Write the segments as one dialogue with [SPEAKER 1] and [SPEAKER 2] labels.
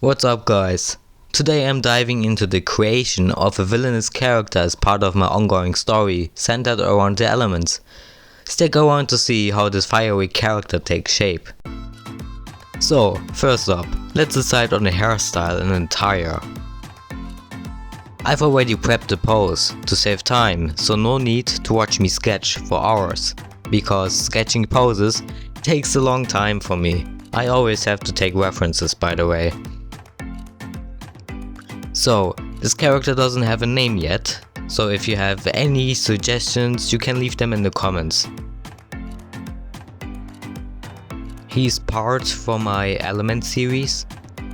[SPEAKER 1] What's up guys? Today I'm diving into the creation of a villainous character as part of my ongoing story centered around the elements. Stick around to see how this fiery character takes shape. So, first up, let's decide on the hairstyle and attire. I've already prepped the pose to save time, so no need to watch me sketch for hours, because sketching poses takes a long time for me. I always have to take references, by the way. So, this character doesn't have a name yet, so if you have any suggestions you can leave them in the comments. He's part from my Element series.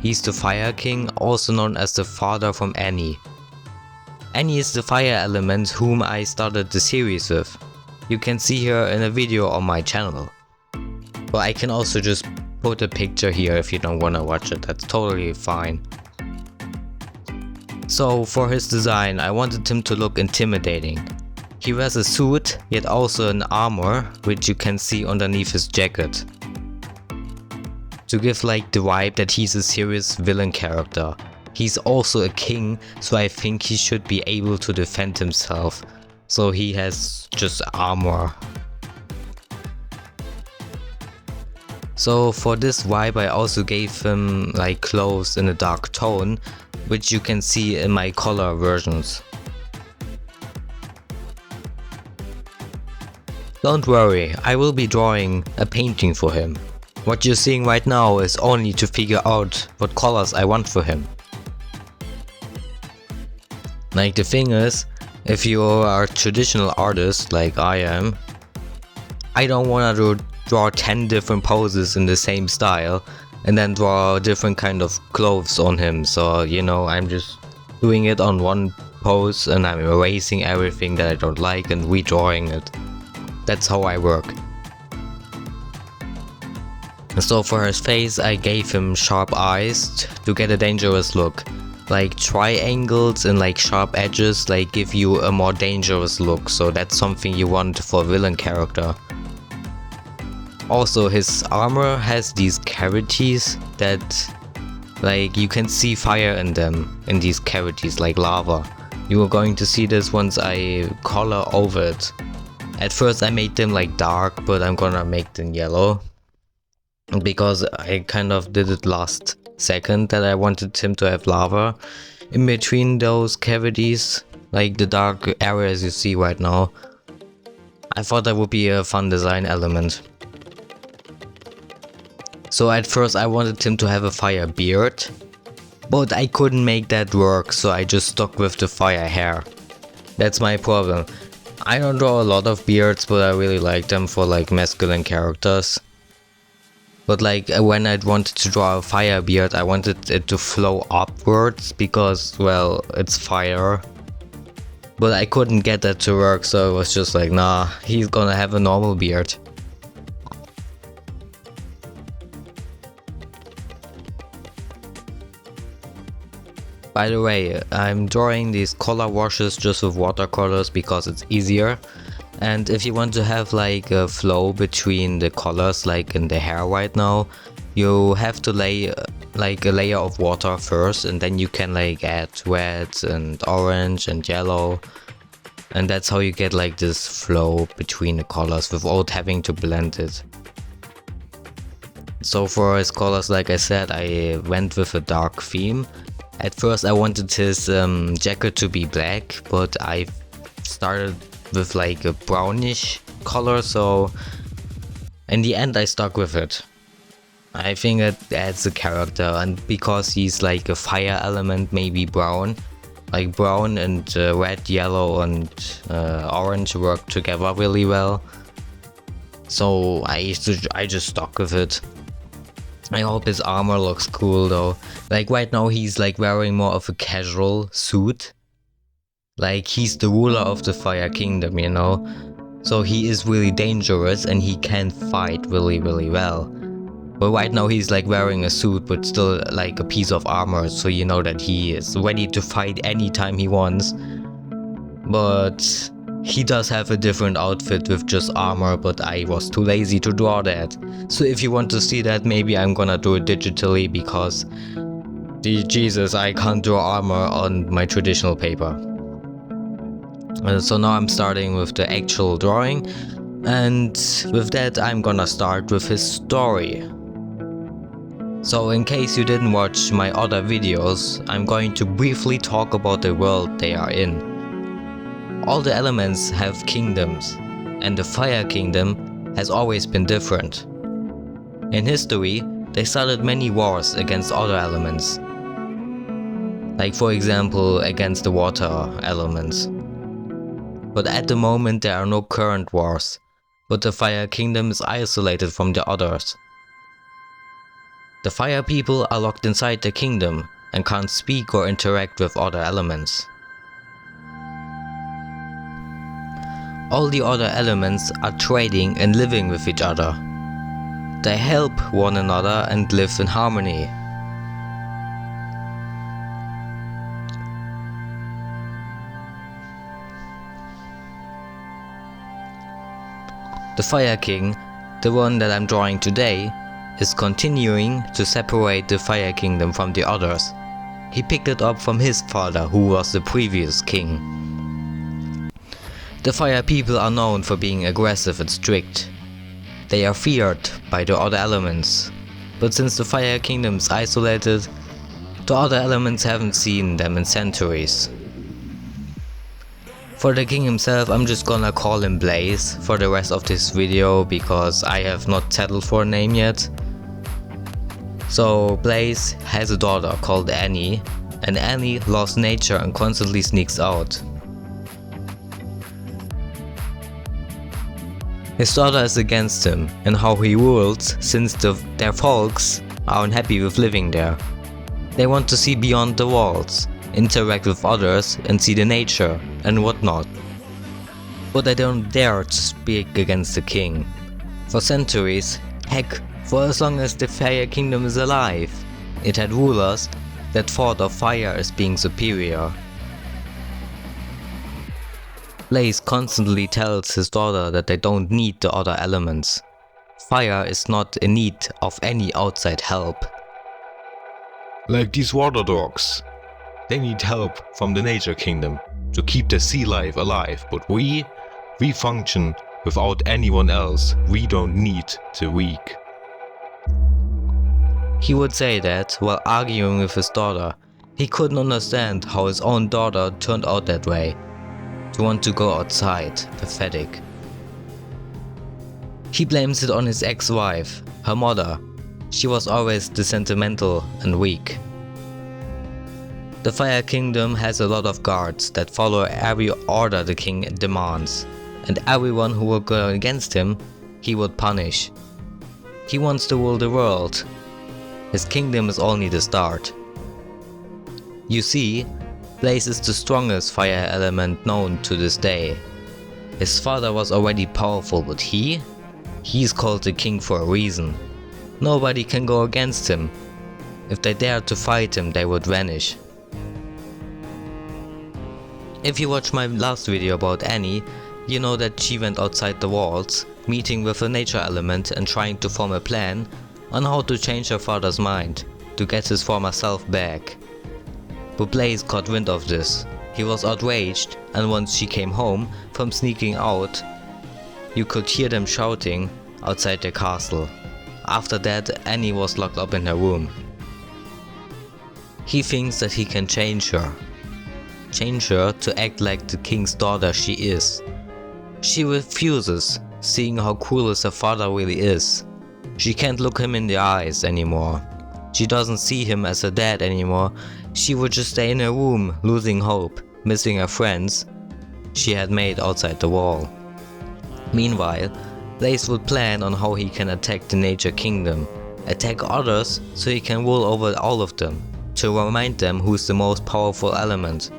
[SPEAKER 1] He's the Fire King, also known as the father from Annie. Annie is the fire element whom I started the series with. You can see her in a video on my channel. But I can also just put a picture here if you don't wanna watch it, that's totally fine. So for his design, I wanted him to look intimidating. He wears a suit, yet also an armor, which you can see underneath his jacket. To give like the vibe that he's a serious villain character. He's also a king, so I think he should be able to defend himself. So he has just armor. So for this vibe I also gave him like clothes in a dark tone, which you can see in my color versions. Don't worry, I will be drawing a painting for him. What you're seeing right now is only to figure out what colors I want for him. Like the thing is, if you are a traditional artist like I am, I don't want to draw 10 different poses in the same style and then draw different kind of clothes on him, so you know, I'm just doing it on one pose and I'm erasing everything that I don't like and redrawing it. That's how I work. So for his face I gave him sharp eyes to get a dangerous look. Like triangles and like sharp edges like give you a more dangerous look, so that's something you want for a villain character. Also his armor has these cavities that like you can see fire in them, in these cavities like lava. You are going to see this once I color over it. At first I made them like dark, but I'm gonna make them yellow. Because I kind of did it last second that I wanted him to have lava in between those cavities, like the dark areas you see right now. I thought that would be a fun design element. So at first I wanted him to have a fire beard, but I couldn't make that work, so I just stuck with the fire hair. That's my problem. I don't draw a lot of beards, but I really like them for like masculine characters. But like when I wanted to draw a fire beard, I wanted it to flow upwards because, well, it's fire. But I couldn't get that to work, so it was just like, nah, he's gonna have a normal beard. By the way, I'm drawing these color washes just with watercolors because it's easier. And if you want to have like a flow between the colors like in the hair right now, you have to lay like a layer of water first, and then you can like add red and orange and yellow. And that's how you get like this flow between the colors without having to blend it. So for his colors, like I said, I went with a dark theme. At first I wanted his jacket to be black, but I started with like a brownish color, so in the end I stuck with it. I think it adds a character, and because he's like a fire element, maybe brown. Like brown and red, yellow and orange work together really well. So I just stuck with it. I hope his armor looks cool though. Like right now he's like wearing more of a casual suit. Like he's the ruler of the Fire Kingdom, you know. So he is really dangerous and he can fight really well. But right now he's like wearing a suit but still like a piece of armor, so you know that he is ready to fight anytime he wants. But he does have a different outfit with just armor, but I was too lazy to draw that. So if you want to see that, maybe I'm gonna do it digitally, because Jesus, I can't draw armor on my traditional paper. So now I'm starting with the actual drawing, and with that I'm gonna start with his story. So in case you didn't watch my other videos, I'm going to briefly talk about the world they are in. All the elements have kingdoms, and the Fire Kingdom has always been different. In history, they started many wars against other elements, like for example against the water elements. But at the moment there are no current wars, but the Fire Kingdom is isolated from the others. The Fire people are locked inside the kingdom and can't speak or interact with other elements. All the other elements are trading and living with each other. They help one another and live in harmony. The Fire King, the one that I'm drawing today, is continuing to separate the Fire Kingdom from the others. He picked it up from his father, who was the previous king. The Fire people are known for being aggressive and strict. They are feared by the other elements, but since the Fire Kingdom is isolated, the other elements haven't seen them in centuries. For the king himself, I'm just gonna call him Blaze for the rest of this video because I have not settled for a name yet. So Blaze has a daughter called Annie, and Annie loves nature and constantly sneaks out. His daughter is against him and how he rules since their folks are unhappy with living there. They want to see beyond the walls, interact with others and see the nature and whatnot. But they don't dare to speak against the king. For centuries, heck, for as long as the Fire Kingdom is alive, it had rulers that thought of fire as being superior. Blaze constantly tells his daughter that they don't need the other elements. Fire is not in need of any outside help.
[SPEAKER 2] Like these water dogs. They need help from the nature kingdom to keep the sea life alive, but we function without anyone else. We don't need the weak.
[SPEAKER 1] He would say that while arguing with his daughter. He couldn't understand how his own daughter turned out that way. To want to go outside, pathetic. He blames it on his ex-wife, her mother. She was always the sentimental and weak. The Fire Kingdom has a lot of guards that follow every order the king demands, and everyone who will go against him, he would punish. He wants to rule the world. His kingdom is only the start. You see, Blaze is the strongest fire element known to this day. His father was already powerful, but he's called the king for a reason. Nobody can go against him. If they dared to fight him, they would vanish. If you watched my last video about Annie, you know that she went outside the walls, meeting with a nature element and trying to form a plan on how to change her father's mind, to get his former self back. But Blaze caught wind of this. He was outraged, and once she came home from sneaking out, you could hear them shouting outside the castle. After that, Annie was locked up in her room. He thinks that he can change her to act like the king's daughter she is. She refuses, seeing how cruel her father really is. She can't look him in the eyes anymore. She doesn't see him as her dad anymore. She would just stay in her room, losing hope, missing her friends she had made outside the wall. Meanwhile, Blaze would plan on how he can attack the nature kingdom, attack others so he can rule over all of them, to remind them who's the most powerful element.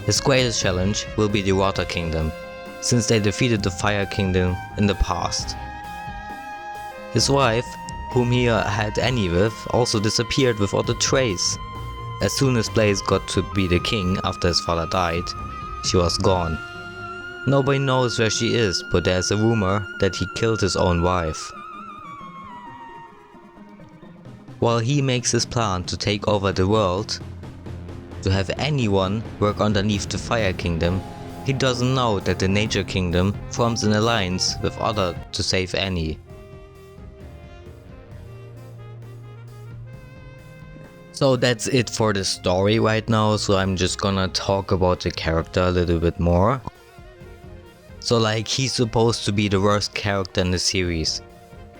[SPEAKER 1] His greatest challenge will be the water kingdom, since they defeated the fire kingdom in the past. His wife, whom he had Annie with, also disappeared without a trace. As soon as Blaze got to be the king after his father died, she was gone. Nobody knows where she is, but there's a rumor that he killed his own wife. while he makes his plan to take over the world, to have anyone work underneath the Fire Kingdom, he doesn't know that the Nature Kingdom forms an alliance with others to save Annie. So that's it for the story right now, so I'm just gonna talk about the character a little bit more. So like, he's supposed to be the worst character in the series.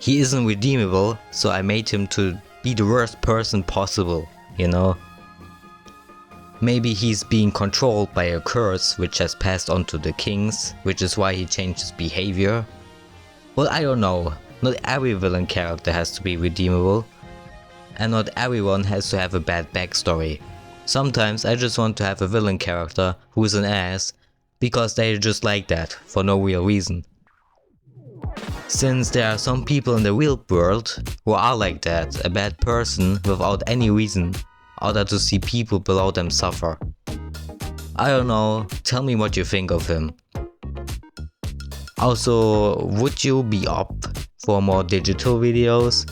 [SPEAKER 1] He isn't redeemable, so I made him to be the worst person possible, you know? Maybe he's being controlled by a curse which has passed on to the kings, which is why he changed his behavior. Well, I don't know. Not every villain character has to be redeemable. And not everyone has to have a bad backstory. Sometimes I just want to have a villain character who's an ass because they're just like that, for no real reason. Since there are some people in the real world who are like that, a bad person without any reason, other to see people below them suffer. I don't know, tell me what you think of him. Also, would you be up for more digital videos?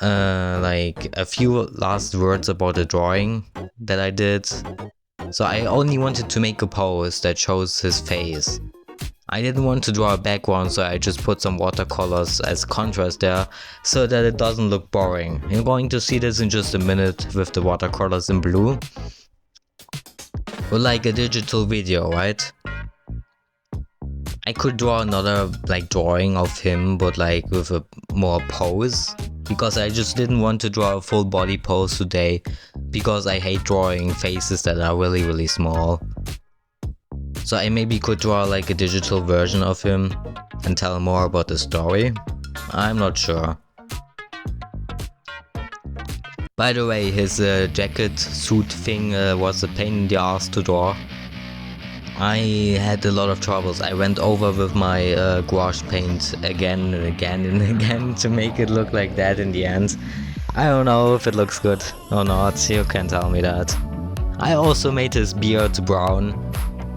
[SPEAKER 1] Like a few last words about the drawing that I did. So I only wanted to make a pose that shows his face. I didn't want to draw a background, so I just put some watercolors as contrast there so that it doesn't look boring. You're going to see this in just a minute with the watercolors in blue. But like a digital video, right? I could draw another like drawing of him, but like with a more pose, because I just didn't want to draw a full body pose today, because I hate drawing faces that are really small. So I maybe could draw like a digital version of him and tell more about the story. I'm not sure. By the way, his jacket suit thing was a pain in the ass to draw. I had a lot of troubles. I went over with my gouache paint again and again and again to make it look like that in the end. I don't know if it looks good or not, you can tell me that. I also made his beard brown,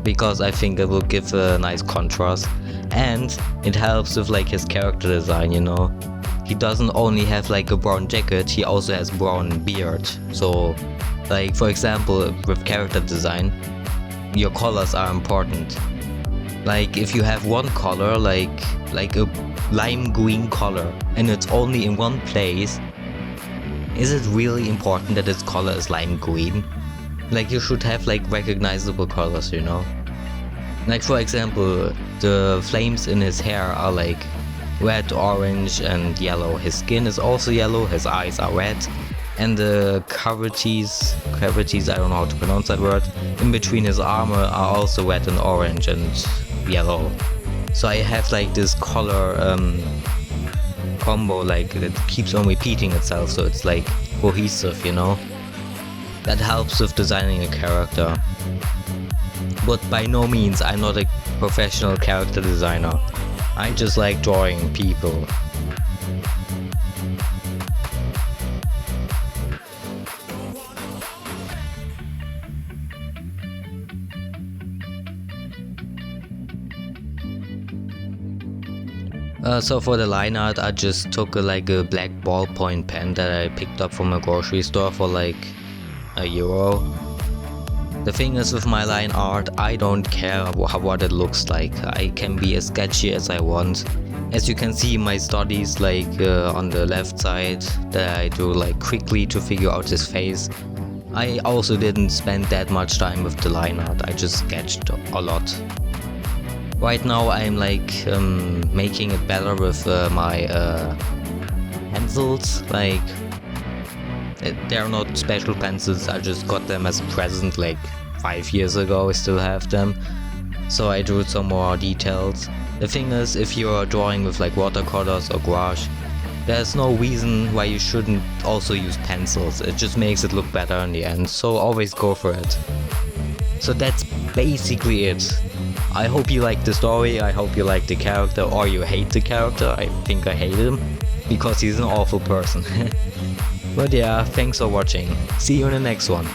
[SPEAKER 1] because I think it will give a nice contrast, and it helps with like his character design, you know. He doesn't only have like a brown jacket, he also has brown beard. So like, for example, with character design, your colors are important. Like if you have one color, like a lime green color, and it's only in one place, is it really important that its color is lime green? Like you should have like recognizable colors, you know? Like for example, the flames in his hair are like red, orange and yellow. His skin is also yellow, his eyes are red. And the cavities, I don't know how to pronounce that word, in between his armor are also red and orange and yellow. So I have like this color combo, like it keeps on repeating itself, so it's like cohesive, you know? That helps with designing a character. But by no means I'm not a professional character designer. I just like drawing people. So for the line art, I just took like a black ballpoint pen that I picked up from a grocery store for like €1. The thing is, with my line art, I don't care what it looks like. I can be as sketchy as I want. As you can see in my studies, like on the left side, that I do like quickly to figure out his face. I also didn't spend that much time with the line art, I just sketched a lot. Right now I'm like making it better with my pencils. Like they're not special pencils, I just got them as a present like 5 years ago. I still have them, so I drew some more details. The thing is, if you're drawing with like watercolors or gouache, there's no reason why you shouldn't also use pencils. It just makes it look better in the end, so always go for it. So that's basically it. I hope you like the story, I hope you like the character, or you hate the character. I think I hate him, because he's an awful person. But yeah, thanks for watching. See you in the next one.